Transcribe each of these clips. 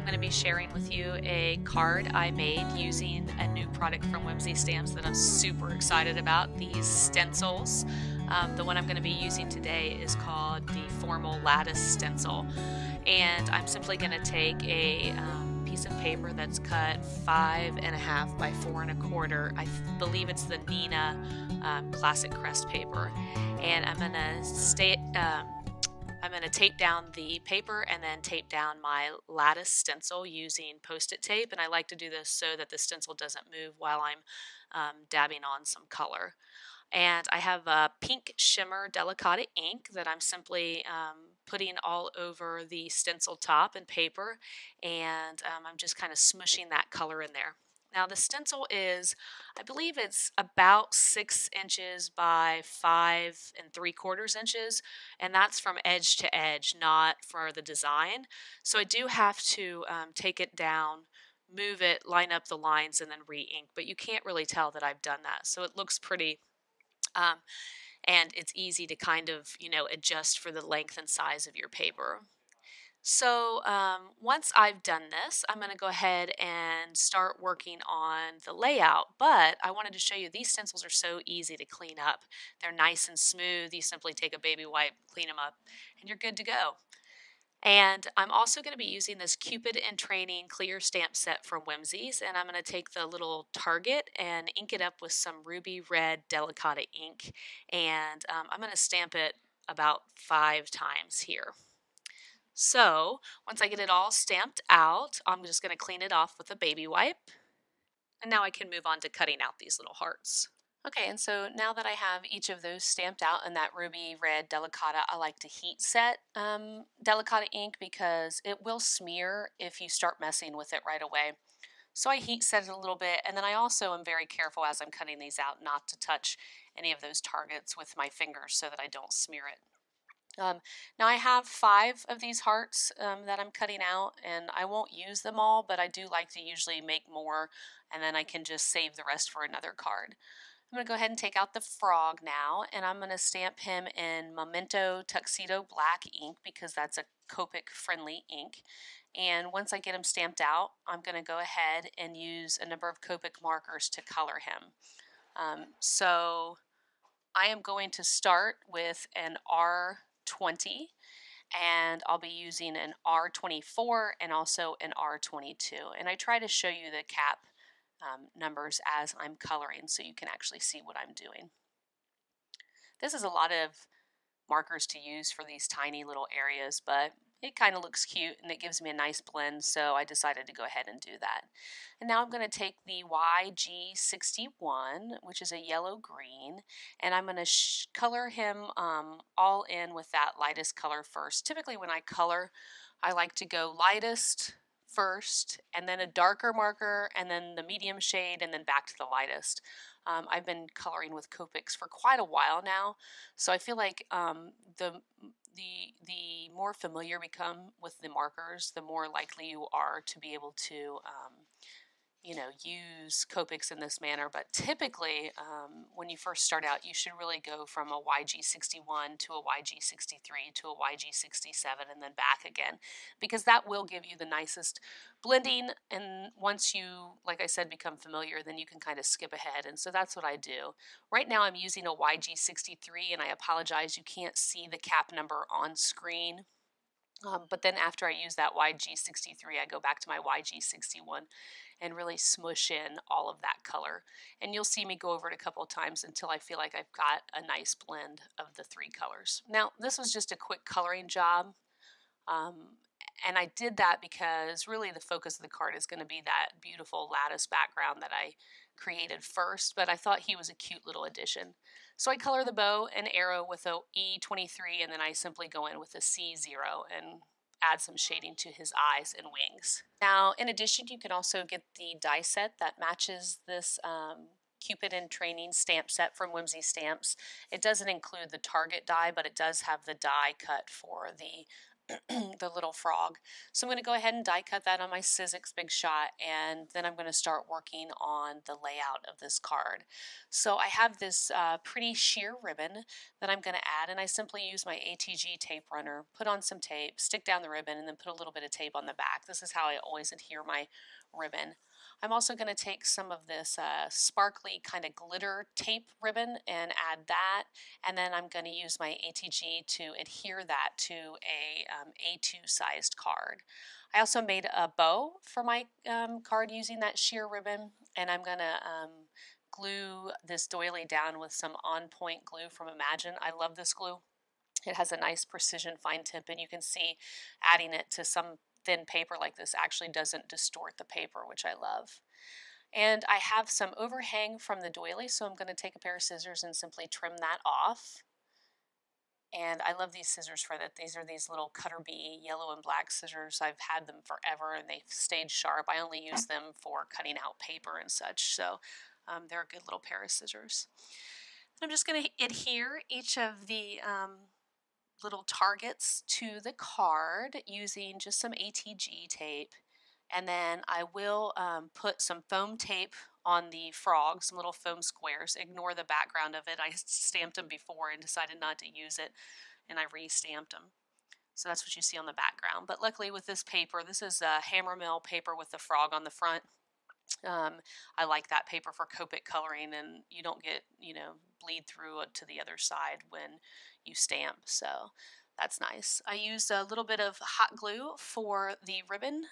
I'm going to be sharing with you a card I made using a new product from Whimsy Stamps that I'm super excited about, these stencils. The one I'm going to be using today is called the Formal Lattice Stencil, and I'm simply going to take a piece of paper that's cut 5.5 by 4.25. I believe it's the Nina Classic Crest paper, and I'm going to tape down the paper and then tape down my lattice stencil using Post-it tape, and I like to do this so that the stencil doesn't move while I'm dabbing on some color. And I have a pink shimmer delicata ink that I'm simply putting all over the stencil top and paper, and I'm just kind of smushing that color in there. Now the stencil is, I believe it's about 6 inches by 5.75 inches, and that's from edge to edge, not for the design. So I do have to take it down, move it, line up the lines, and then re-ink, but you can't really tell that I've done that. So it looks pretty, and it's easy to kind of, adjust for the length and size of your paper. So once I've done this, I'm going to go ahead and start working on the layout, but I wanted to show you these stencils are so easy to clean up. They're nice and smooth. You simply take a baby wipe, clean them up, and you're good to go. And I'm also going to be using this Cupid in Training clear stamp set from Whimsy's, and I'm going to take the little target and ink it up with some ruby red delicata ink, and I'm going to stamp it about 5 times here. So once I get it all stamped out, I'm just going to clean it off with a baby wipe. And now I can move on to cutting out these little hearts. Okay, and so now that I have each of those stamped out in that ruby red delicata, I like to heat set delicata ink because it will smear if you start messing with it right away. So I heat set it a little bit, and then I also am very careful as I'm cutting these out not to touch any of those targets with my fingers so that I don't smear it. Now I have 5 of these hearts that I'm cutting out, and I won't use them all, but I do like to usually make more, and then I can just save the rest for another card. I'm going to go ahead and take out the frog now, and I'm going to stamp him in Memento Tuxedo Black ink because that's a Copic friendly ink. And once I get him stamped out, I'm going to go ahead and use a number of Copic markers to color him. So I am going to start with an R20, and I'll be using an R24 and also an R22. And I try to show you the cap numbers as I'm coloring so you can actually see what I'm doing. This is a lot of markers to use for these tiny little areas, but it kind of looks cute and it gives me a nice blend, so I decided to go ahead and do that. And now I'm going to take the YG61, which is a yellow-green, and I'm going to color him all in with that lightest color first. Typically when I color, I like to go lightest first, and then a darker marker, and then the medium shade, and then back to the lightest. I've been coloring with Copics for quite a while now, so I feel like the more familiar you become with the markers, the more likely you are to be able to use Copics in this manner. But typically, when you first start out, you should really go from a YG61 to a YG63 to a YG67 and then back again, because that will give you the nicest blending. And once you, like I said, become familiar, then you can kind of skip ahead. And so that's what I do. Right now I'm using a YG63, and I apologize, you can't see the cap number on screen. But then after I use that YG63, I go back to my YG61 and really smush in all of that color. And you'll see me go over it a couple of times until I feel like I've got a nice blend of the 3 colors. Now, this was just a quick coloring job. And I did that because really the focus of the card is going to be that beautiful lattice background that I created first, but I thought he was a cute little addition. So I color the bow and arrow with a E23, and then I simply go in with a C0 and add some shading to his eyes and wings. Now, in addition, you can also get the die set that matches this Cupid in Training stamp set from Whimsy Stamps. It doesn't include the target die, but it does have the die cut for the the little frog. So I'm going to go ahead and die cut that on my Sizzix Big Shot, and then I'm going to start working on the layout of this card. So I have this pretty sheer ribbon that I'm going to add, and I simply use my ATG tape runner, put on some tape, stick down the ribbon, and then put a little bit of tape on the back. This is how I always adhere my ribbon. I'm also going to take some of this sparkly kind of glitter tape ribbon and add that, and then I'm going to use my ATG to adhere that to a A2 sized card. I also made a bow for my card using that sheer ribbon, and I'm going to glue this doily down with some on point glue from Imagine. I love this glue. It has a nice precision fine tip, and you can see adding it to some thin paper like this actually doesn't distort the paper, which I love. And I have some overhang from the doily, so I'm going to take a pair of scissors and simply trim that off. And I love these scissors for that. These are these little Cutter Bee yellow and black scissors. I've had them forever and they've stayed sharp. I only use them for cutting out paper and such, so they're a good little pair of scissors. And I'm just going to adhere each of the little targets to the card using just some ATG tape, and then I will put some foam tape on the frog, some little foam squares. Ignore the background of it. I stamped them before and decided not to use it, and I re-stamped them. So that's what you see on the background. But luckily with this paper, this is a hammer mill paper with the frog on the front. I like that paper for Copic coloring, and you don't get, bleed through to the other side when you stamp. So that's nice. I used a little bit of hot glue for the ribbon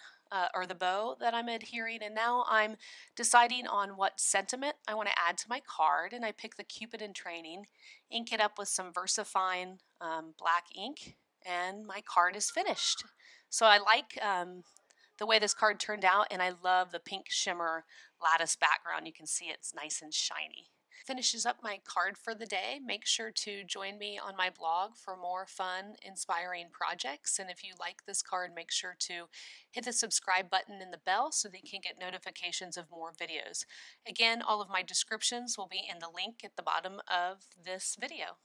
or the bow that I'm adhering, and now I'm deciding on what sentiment I want to add to my card, and I pick the Cupid in Training, ink it up with some VersaFine black ink, and my card is finished. So I like the way this card turned out, and I love the pink shimmer lattice background. You can see it's nice and shiny. Finishes up my card for the day. Make sure to join me on my blog for more fun, inspiring projects. And if you like this card, make sure to hit the subscribe button and the bell so that you can get notifications of more videos. Again, all of my descriptions will be in the link at the bottom of this video.